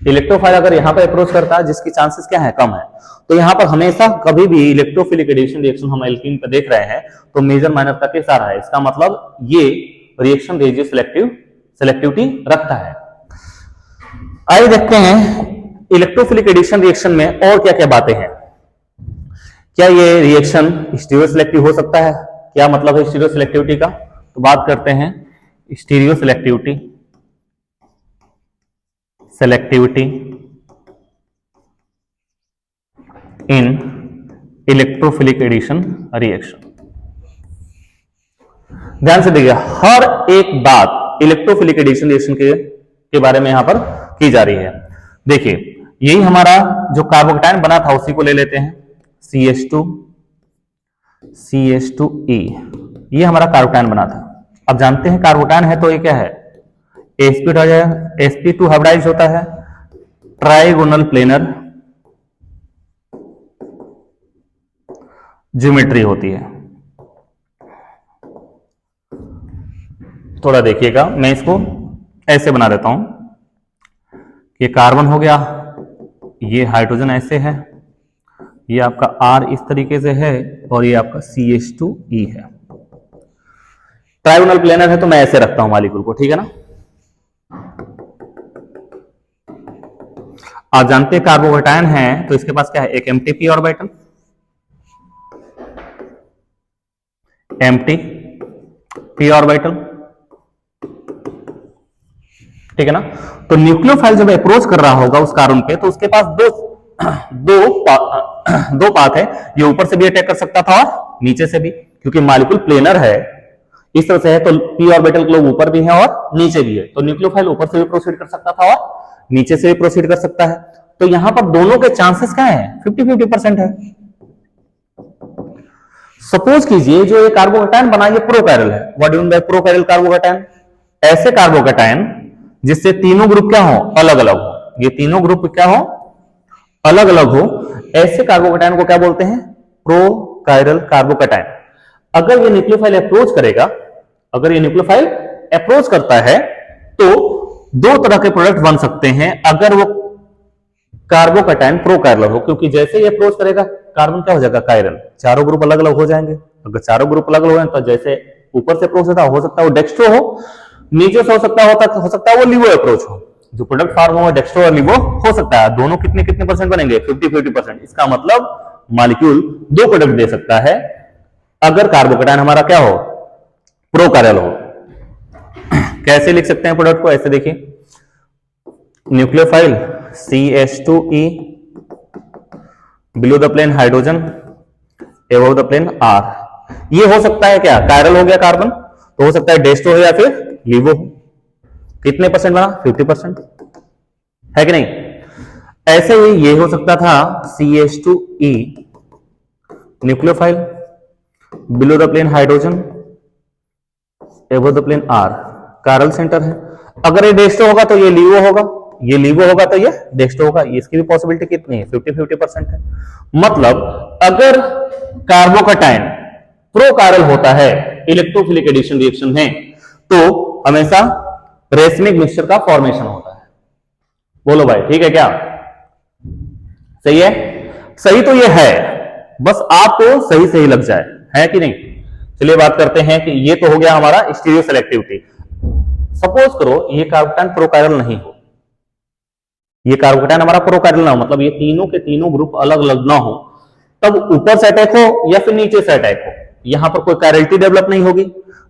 S1: इलेक्ट्रोफाइल अगर यहां पर अप्रोच करता है, जिसकी चांसेस क्या है? कम है। तो यहां पर हमेशा कभी भी इलेक्ट्रोफिलिक एडिशन रिएक्शन हम एल्कीन पे देख रहे हैं तो मेजर माइनर का केस आ रहा है। इसका मतलब ये रिएक्शन रेडियो सिलेक्टिविटी रखता है। आइए देखते हैं इलेक्ट्रोफिलिक एडिशन रिएक्शन में और क्या क्या बातें हैं। क्या ये रिएक्शन स्टीरियो सिलेक्टिव हो सकता है? क्या मतलब है स्टीरियो सिलेक्टिविटी का? तो बात करते हैं स्टीरियो सिलेक्टिविटी इन इलेक्ट्रोफिलिक एडिशन रिएक्शन। ध्यान से देखिए, हर एक बात इलेक्ट्रोफिलिक एडिशन रिएक्शन के बारे में यहां पर की जा रही है। देखिए, यही हमारा जो कार्बोकैटायन बना था उसी को ले लेते हैं, CH2E। ये हमारा कार्बोकैटायन बना था। अब जानते हैं कार्बोकैटायन है तो ये क्या है? sp2 आ जाएगा। sp2 हाइब्रिडाइज होता है ट्राइगोनल प्लेनर ज्योमेट्री होती है। थोड़ा देखिएगा, मैं इसको ऐसे बना देता हूं। ये कार्बन हो गया, ये हाइड्रोजन ऐसे है, ये आपका R इस तरीके से है और ये आपका CH2E है। ट्राइगोनल प्लेनर है तो मैं ऐसे रखता हूं मॉलिक्यूल को, ठीक है ना। आप जानते हैं कार्बोकैटायन है तो इसके पास क्या है? एक empty p orbital, empty p orbital, ठीक है ना। तो न्यूक्लियोफाइल जब अप्रोच कर रहा होगा उस कार्बन पे तो उसके पास दो पाथ है। ये ऊपर से भी अटैक कर सकता था और नीचे से भी, क्योंकि मॉलिक्यूल प्लेनर है इस तरह से है तो p ऑर्बिटल के लोग ऊपर भी है और नीचे भी है। तो न्यूक्लियोफाइल ऊपर से भी प्रोसीड कर सकता था और नीचे से भी प्रोसीड कर सकता है। तो यहां पर दोनों के चांसेस क्या है? 50-50% है। सपोज कीजिए जो ये कार्बोकैटायन बना ये प्रोकैरल है। What do you mean by prochiral carbocation? ऐसे कार्बोकैटायन जिससे तीनों ग्रुप क्या हो? अलग अलग हो। ये तीनों ग्रुप क्या हो? अलग अलग हो। ऐसे कार्बोकैटायन को क्या बोलते हैं? प्रोकैरल कार्बोकैटायन। अगर ये न्यूक्लियोफाइल अप्रोच करेगा, अगर ये न्यूक्लियोफाइल अप्रोच करता है तो 2 तरह के प्रोडक्ट बन सकते हैं अगर वो कार्बोकैटायन प्रोकैरल हो, क्योंकि जैसे ही अप्रोच करेगा कार्बन क्या हो जाएगा? कायरल। चारों ग्रुप अलग अलग हो जाएंगे। अगर चारों ग्रुप अलग अलग हो तो जैसे ऊपर से अप्रोच होता हो सकता है वो डेक्स्ट्रो हो, नीचे से हो सकता है वो लिवो अप्रोच हो। जो प्रोडक्ट फॉर्म हो डेक्स्ट्रो और लिवो हो सकता है। दोनों कितने कितने परसेंट बनेंगे? 50-50%। इसका मतलब मॉलिक्यूल 2 प्रोडक्ट दे सकता है अगर कार्बोकैटायन हमारा क्या हो? प्रोकैरल हो। कैसे लिख सकते हैं प्रोडक्ट को? ऐसे देखिए, nucleophile CH2E, below the plane hydrogen, above the plane R। ये हो सकता है क्या? कायरल हो गया कार्बन, तो हो सकता है डेस्टो हो या फिर लिवो हो। कितने परसेंट बना? 50%, है कि नहीं। ऐसे ही ये हो सकता था CH2E nucleophile, below the plane hydrogen, above the plane R chiral centre है। अगर ये डेस्टो होगा तो ये लीवो होगा, ये लीवो होगा तो ये डेस्टो होगा। इसकी भी पॉसिबिलिटी कितनी है? 50-50% है। मतलब अगर कार्बोकैटायन प्रोकार्यल होता है, इलेक्ट्रोफिलिक एडिशन रिएक्शन में, तो हमेशा रेसमिक मिक्सचर का फॉर्मेशन होता है। बोलो भाई ठीक है क्या? सही है? सही तो ये है, बस आपको सही सही लग जाए, है कि नहीं? चलिए बात करते हैं कि ये तो हो गया हमारा स्टीरियो सेलेक्टिविटी। सपोज करो ये कार्बोकैटायन प्रोकार्यल नहीं हो, ये कार्बोकैटायन हमारा प्रोकार्यल ना हो, मतलब ये तीनों के तीनों ग्रुप अलग अलग ना हो, तब ऊपर से अटैक हो या फिर नीचे से अटैक हो, यहां पर कोई कैरलिटी डेवलप नहीं होगी।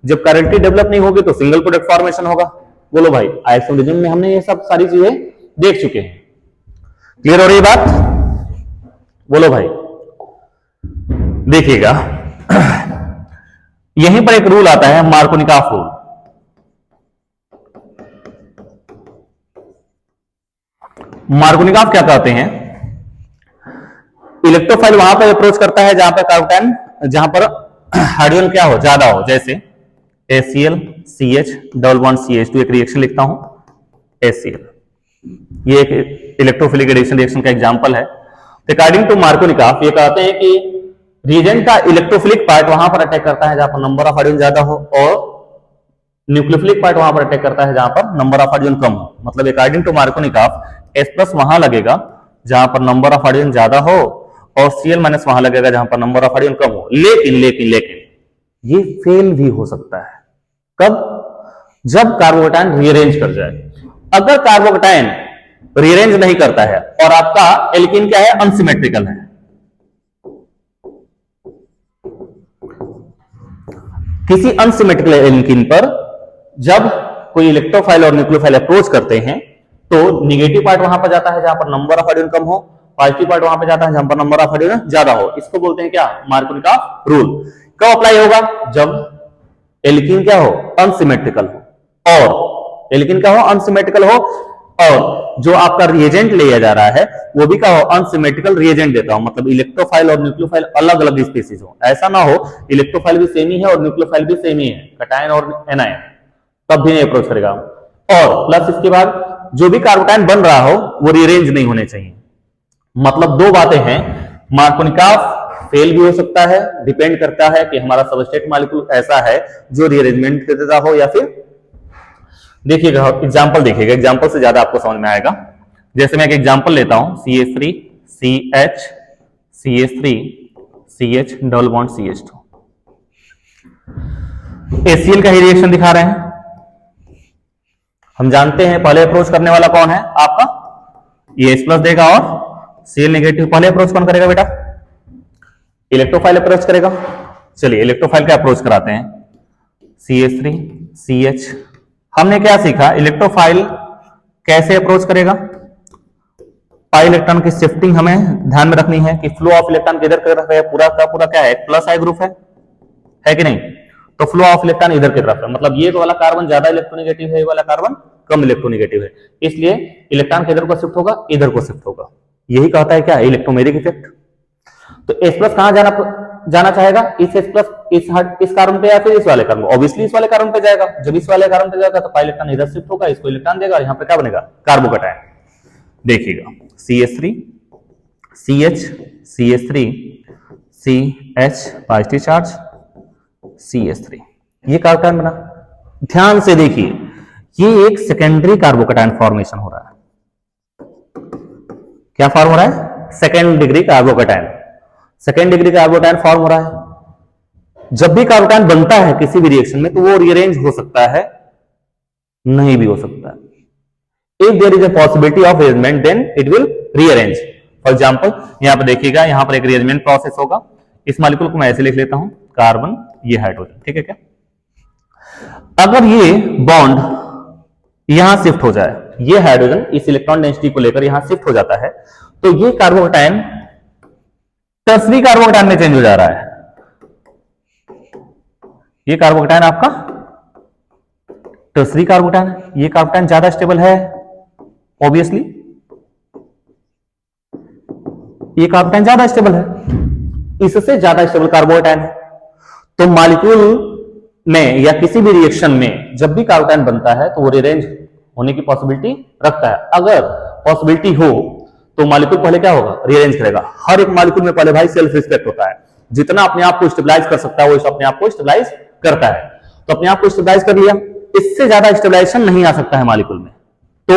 S1: जब कैरलिटी डेवलप नहीं होगी तो सिंगल प्रोडक्ट फॉर्मेशन होगा। बोलो भाई, आइसोमेरिज्म में हमने ये सब सारी चीजें देख चुके हैं। क्लियर हो रही बात? बोलो भाई। देखिएगा यहीं पर एक रूल आता है, मार्कोनिकॉफ रूल। मार्कोनिकॉफ क्या कहते हैं? इलेक्ट्रोफाइल वहां पर अप्रोच करता है जहां पर कार्बोकैटायन, जहां पर हाइड्रोजन क्या हो, ज्यादा हो। जैसे HCl CH double bond CH2, एक रिएक्शन लिखता हूं HCl, ये एक इलेक्ट्रोफिलिक एडिशन रिएक्शन का एग्जांपल है। अकॉर्डिंग टू मार्कोनिकॉफ ये कहते हैं कि रिएजेंट का इलेक्ट्रोफिलिक पार्ट वहां पर अटैक करता है जहां पर नंबर ऑफ हाइड्रोजन ज्यादा हो, और न्यूक्लियोफिलिक पार्ट वहां पर अटैक करता है जहां पर नंबर ऑफ हाइड्रोजन कम हो। मतलब अकॉर्डिंग टू मार्कोनिकॉफ H+ वहां लगेगा जहां पर नंबर ऑफ हाइड्रोजन ज्यादा हो, और Cl- वहां लगेगा जहां पर नंबर ऑफ हाइड्रोजन कम हो। लेकिन लेकिन लेकिन ये फेल भी हो सकता है। कब? जब कार्बोकैटायन रीअरेंज कर जाए। अगर कार्बोकैटायन रीअरेंज नहीं करता है और आपका एल्कीन क्या है, अनसिमेट्रिकल है, किसी अनसिमेट्रिकल एल्कीन पर जब कोई इलेक्ट्रोफाइल और न्यूक्लियोफाइल अप्रोच करते हैं तो निगेटिव पार्ट वहां पर जाता है जहां पर नंबर ऑफ हाइड्रोजन कम हो, पॉजिटिव पार्ट वहां पर जाता है जहां पर नंबर ऑफ हाइड्रोजन ज्यादा हो। इसको बोलते हैं क्या? Markovnikov rule. कब अप्लाई होगा? जब एल्कीन क्या हो, अनसिमेट्रिकल हो, और एल्कीन क्या हो, अनसिमेट्रिकल हो, और जो आपका रिएजेंट लिया जा रहा है वो भी क्या हो, अनसिमेट्रिकल रिएजेंट देता हो। मतलब इलेक्ट्रोफाइल और न्यूक्लियोफाइल अलग अलग स्पीसीज हो। ऐसा ना हो इलेक्ट्रोफाइल भी सेम ही है और न्यूक्लियोफाइल भी सेम ही है, कैटायन और एनायन, तब भी नहीं अप्रोच करेगा। और प्लस इसके बाद जो भी कार्बोकैटायन बन रहा हो वो रीअरेंज नहीं होने चाहिए। मतलब दो बातें हैं, मार्कोनिकॉफ फेल भी हो सकता है, डिपेंड करता है कि हमारा सबस्ट्रेट मॉलिक्यूल ऐसा है जो रीअरेंजमेंट देता हो या फिर। देखिएगा एग्जांपल, देखिएगा एग्जांपल से ज्यादा आपको समझ में आएगा। जैसे मैं एक एग्जांपल लेता हूं, CH3 CH CH3 CH double bond CH2, HCl का ही रिएक्शन दिखा रहे हैं। हम जानते हैं पहले अप्रोच करने वाला कौन है आपका, ये H+ देगा और Cl नेगेटिव। पहले अप्रोच कौन करेगा बेटा? इलेक्ट्रोफाइल अप्रोच करेगा। चलिए इलेक्ट्रोफाइल का अप्रोच कराते हैं। CH3 CH, हमने क्या सीखा, इलेक्ट्रोफाइल कैसे अप्रोच करेगा? पाई इलेक्ट्रॉन की शिफ्टिंग हमें ध्यान में रखनी है कि फ्लो ऑफ इलेक्ट्रॉन किधर की तरफ है, पूरा का पूरा क्या है, प्लस आई ग्रुप है कि नहीं? तो फ्लो ऑफ इलेक्ट्रॉन इधर की तरफ है, मतलब ये वाला कार्बन ज्यादा इलेक्ट्रोनेगेटिव है, ये वाला कार्बन कम इलेक्ट्रोनेगेटिव है, इसलिए इलेक्ट्रॉन किधर को शिफ्ट होगा, इधर को शिफ्ट होगा। यही कहता है क्या, इलेक्ट्रोमेरिक इफेक्ट। तो H+ कहां जाना चाहेगा, इस H+ इस कार्बन पे या फिर इस वाले कार्बन? ऑब्वियसली इस वाले कार्बन पे जाएगा। जब इस वाले कार्बन पे जाएगा तो पाई इलेक्ट्रॉन इधर शिफ्ट होगा, इसको इलेक्ट्रॉन देगा, यहाँ पे क्या बनेगा, कार्बोकैटायन। देखिएगा CH3 CH CH3 CH positive charge CH3, ये कार्बोकैटायन बना। ध्यान से देखिए, ये एक सेकेंडरी कार्बोकैटायन फॉर्मेशन हो रहा है। क्या फॉर्म हो रहा है? Second degree carbocation. Second degree carbocation form हो रहा है। जब भी कार्बोकैटायन बनता है किसी भी रिएक्शन में तो वो रीअरेंज हो सकता है, नहीं भी हो सकता है। If there is a possibility of rearrangement, then it will rearrange. For example, यहां पर देखिएगा, यहां पर एक rearrangement प्रोसेस होगा। इस मॉलिक्यूल को मैं ऐसे लिख लेता हूं, कार्बन, ये हाइड्रोजन, ठीक है क्या? अगर ये बॉन्ड यहां शिफ्ट हो जाए, ये हाइड्रोजन इस इलेक्ट्रॉन डेंसिटी को लेकर यहां शिफ्ट हो जाता है, तो ये कार्बोकैटायन टर्सरी कार्बोकैटायन में चेंज हो जा रहा है। ये कार्बोकैटायन आपका टर्सरी कार्बोकैटायन है। ये कार्बोकैटायन ज्यादा स्टेबल है ऑब्वियसली, ये कार्बोकेटाइन ज्यादा स्टेबल है, इससे ज्यादा स्टेबल कार्बोकेटाइन है। तो मॉलिक्यूल में या किसी भी रिएक्शन में जब भी कार्बोकेटाइन बनता है तो वो रीअरेंज होने की पॉसिबिलिटी रखता है। अगर पॉसिबिलिटी हो तो मॉलिक्यूल पहले क्या होगा, रीअरेंज करेगा। हर एक मॉलिक्यूल में पहले भाई सेल्फ रिस्पेक्ट होता है, जितना अपने आप को स्टेबलाइज कर सकता है वो अपने आप को स्टेबलाइज करता है। तो अपने आप को स्टेबलाइज कर लिया, इससे ज्यादा स्टेबलाइजेशन नहीं आ सकता है मॉलिक्यूल में। तो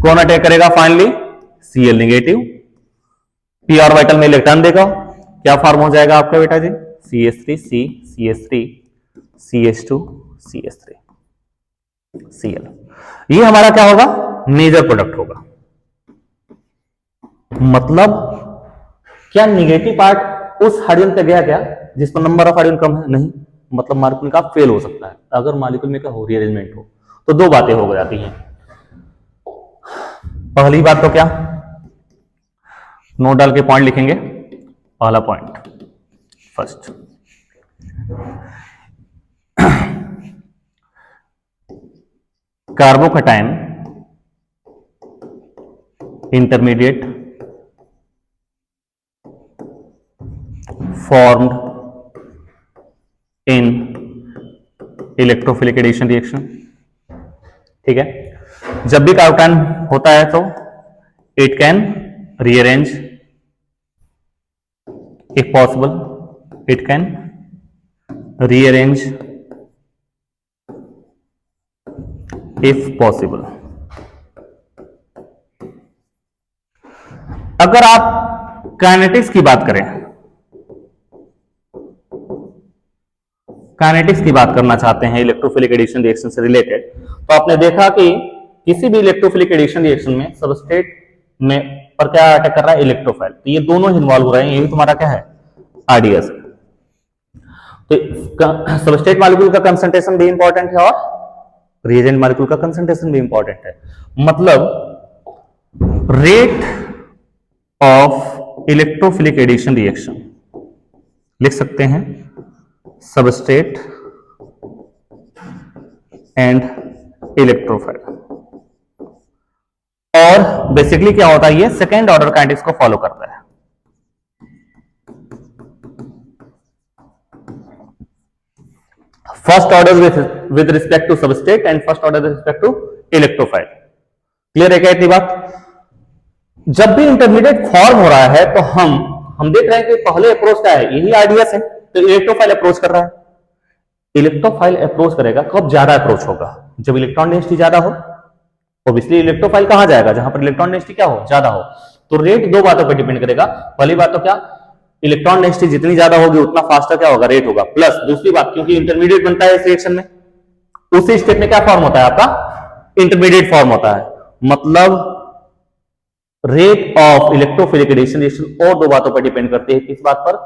S1: कौन अटैक करेगा finally, Cl negative, P orbital में इलेक्ट्रॉन देगा, क्या फॉर्म हो जाएगा आपका बेटा जी, CH3C CH3 CH2 CH3 Cl। ये हमारा क्या होगा, मेजर प्रोडक्ट होगा। मतलब क्या निगेटिव पार्ट उस हाइड्रोजन पे गया क्या जिस पर नंबर ऑफ हाइड्रोजन कम है, नहीं। मतलब मॉलिक्यूल का फेल हो सकता है अगर मॉलिक्यूल में क्या हो, रीअरेंजमेंट हो। तो दो बातें हो जाती हैं। पहली बात तो क्या, नोट डाल के पॉइंट लिखेंगे। पहला point, first, carbocation intermediate formed in electrophilic addition reaction. ठीक है, जब भी कार्बोकेटाइन होता है तो it can rearrange if possible, it can rearrange if possible. अगर आप काइनेटिक्स की बात करें, काइनेटिक्स की बात करना चाहते हैं इलेक्ट्रोफिलिक एडिशन रिएक्शन से रिलेटेड, तो आपने देखा कि किसी भी इलेक्ट्रोफिलिक एडिशन रिएक्शन में सबस्ट्रेट में पर क्या अटैक कर रहा है, इलेक्ट्रोफाइल। तो ये दोनों इन्वॉल्व हो रहे हैं, यही तुम्हारा क्या है, आरडीएस। तो सबस्ट्रेट मॉलिक्यूल का कंसंट्रेशन भी इंपॉर्टेंट है और रिएजेंट मॉलिक्यूल का कंसंट्रेशन भी इंपॉर्टेंट है। मतलब rate of electrophilic addition reaction लिख सकते हैं सबस्ट्रेट एंड इलेक्ट्रोफाइल। और बेसिकली क्या होता है, ये सेकेंड ऑर्डर काइनेटिक्स को फॉलो करता है। First order with respect to substrate and first order with respect to electrophile. Clear है क्या इतनी बात? जब भी इंटरमीडिएट फॉर्म हो रहा है तो हम देख रहे हैं कि पहले अप्रोच क्या है, यही आरडीएस है, तो इलेक्ट्रोफाइल अप्रोच कर रहा है। इलेक्ट्रोफाइल अप्रोच करेगा कब ज्यादा अप्रोच होगा, जब इलेक्ट्रॉन डेंसिटी ज्यादा हो। ऑब्वियसली इलेक्ट्रोफाइल कहां जाएगा, जहां पर इलेक्ट्रॉन डेंसिटी क्या हो, ज्यादा हो। तो रेट दो बातों पर डिपेंड करेगा। पहली बात तो क्या, इलेक्ट्रॉन डेंसिटी जितनी ज्यादा होगी उतना फास्टर क्या होगा, रेट होगा। प्लस दूसरी बात, क्योंकि इंटरमीडिएट बनता है इस रिएक्शन में, उसी स्टेप में क्या फॉर्म होता है आपका, इंटरमीडिएट फॉर्म होता है। मतलब rate of electrophilic addition reaction और दो बातों पर डिपेंड करती है। किस बात पर,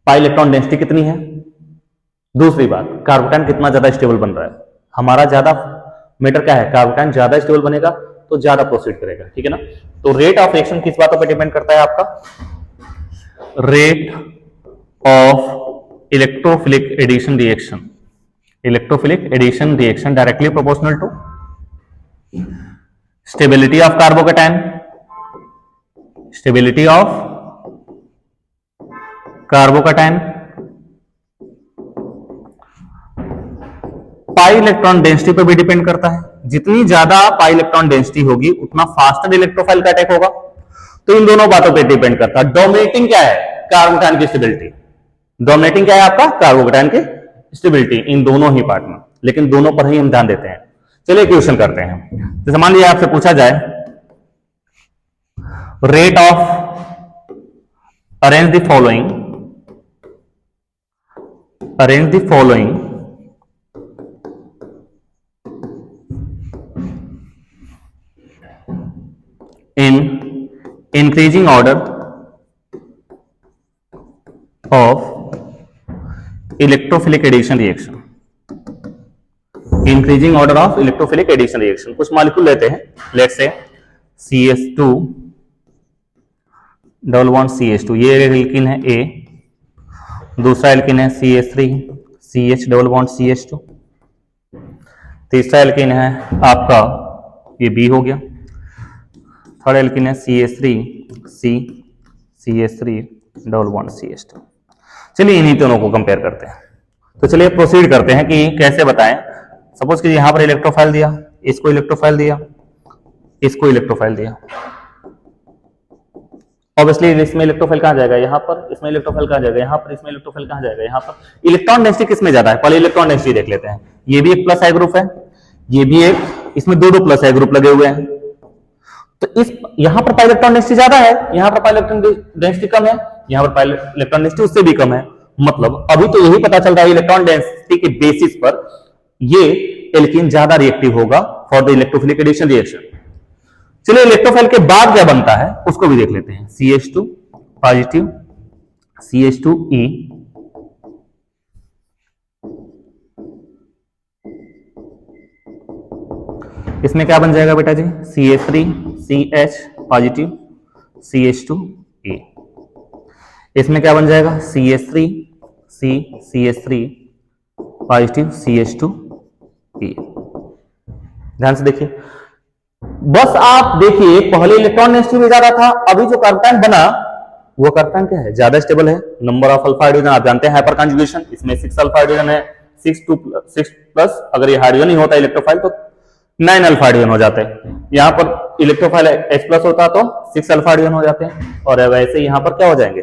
S1: पाई इलेक्ट्रॉन डेंसिटी कितनी है, दूसरी बात कार्बोकेटाइन कितना ज्यादा स्टेबल बन रहा है। हमारा ज्यादा मैटर क्या है, कार्बोकेटाइन ज्यादा स्टेबल बनेगा तो ज्यादा प्रोसीड करेगा, ठीक है ना। तो रेट ऑफ रिएक्शन किस बातों पर डिपेंड करता है आपका, rate of electrophilic addition reaction. Electrophilic addition reaction directly proportional to stability of carbocation, stability of carbocation, pi electron density पर भी डिपेंड करता है। जितनी ज्यादा पाई इलेक्ट्रॉन डेंसिटी होगी उतना फास्टर इलेक्ट्रोफाइल का अटैक होगा। तो इन दोनों बातों पे डिपेंड करता है। डोमिनेटिंग क्या है, कार्बोकेटाइन की स्टेबिलिटी। डोमिनेटिंग क्या है आपका, कार्बोकेटाइन की स्टेबिलिटी, इन दोनों ही पार्ट में। लेकिन दोनों पर ही हम ध्यान देते हैं। चलिए क्वेश्चन करते हैं। जैसे मान लीजिए आपसे पूछा जाए rate of arrange the following, arrange the following in increasing order of electrophilic addition reaction, increasing order of electrophilic addition reaction। कुछ मॉलिक्यूल लेते हैं, let's say CH2 double bond CH2, ये एल्कीन है A, दूसरा एल्कीन है CH3 CH double bond CH2, तीसरा alkene है आपका ये B हो गया, थर्ड एल्कीन है CH3 C CH3 double bond CH2। चलिए इन्हीं दोनों को कंपेयर करते हैं। तो चलिए प्रोसीड करते हैं कि कैसे बताएं। सपोज कि यहां पर इलेक्ट्रोफाइल दिया, इसको इलेक्ट्रोफाइल दिया, इसको इलेक्ट्रोफाइल दिया। ऑब्वियसली इसमें इलेक्ट्रोफाइल कहां जाएगा, यहां पर, इसमें इलेक्ट्रोफाइल कहां जाएगा, यहां पर, इसमें इलेक्ट्रोफाइल कहां जाएगा, यहां पर। इलेक्ट्रॉन डेंसिटी किसमें ज्यादा है, पहले इलेक्ट्रॉन डेंसिटी देख लेते हैं। ये भी एक प्लस आई ग्रुप है, ये भी एक, इसमें दो दो प्लस आई ग्रुप लगे हुए हैं। तो इस यहां पर पाई इलेक्ट्रॉन डेंसिटी ज्यादा है, यहां पर पाई इलेक्ट्रॉन डेंसिटी कम है, यहां पर पाई इलेक्ट्रॉन डेंसिटी उससे भी कम है। मतलब अभी तो यही पता चल रहा है इलेक्ट्रॉन डेंसिटी के बेसिस पर ये एल्कीन ज्यादा रिएक्टिव होगा for the electrophilic addition reaction. चलिए इलेक्ट्रोफाइल के बाद क्या बनता है उसको भी देख लेते हैं। CH2 पॉजिटिव, CH2E, इसमें क्या बन जाएगा बेटा जी, CH3CH पॉजिटिव, CH2E। इसमें क्या बन जाएगा, CH3 पॉजिटिव, CH2E। ध्यान से देखिए, बस आप देखिए पहले इलेक्ट्रॉन डेंसिटी में ज्यादा था, अभी जो कार्बन बना वो कार्बन क्या है, ज्यादा स्टेबल है। नंबर ऑफ अल्फा हाइड्रोजन आप जानते हैं, हाइपर कंजुगेशन, इसमें 6 अल्फा हाइड्रोजन है, 6 प्लस, अगर ये हाइड्रोजन ही होता इलेक्ट्रोफाइल तो 9 अल्फा हाइड्रोजन हो जाते हैं। यहां पर इलेक्ट्रोफाइल H प्लस होता तो 6 अल्फा हाइड्रोजन हो जाते हैं, और वैसे यहां पर क्या हो जाएंगे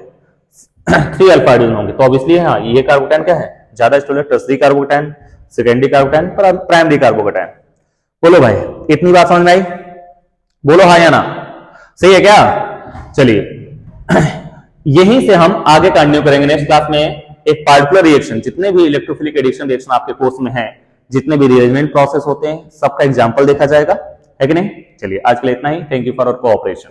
S1: 3 अल्फा हाइड्रोजन होंगे। तो ऑब्वियसली हाँ, ये कार्बोकैटायन क्या है, ज्यादा stable, tertiary carbocation, secondary carbocation, primary carbocation. बोलो भाई, इतनी बात समझ में आई, बोलो हाँ या ना, सही है क्या। चलिए यहीं से हम आगे कंटिन्यू करेंगे नेक्स्ट क्लास में। एक पार्टिकुलर रिएक्शन, जितने भी इलेक्ट्रोफिलिक एडिशन रिएक्शन आपके कोर्स में है, जितने भी रीअरेंजमेंट प्रोसेस होते हैं, सबका एग्जांपल देखा जाएगा, है कि नहीं। चलिए आज के लिए इतना ही। Thank you for your cooperation.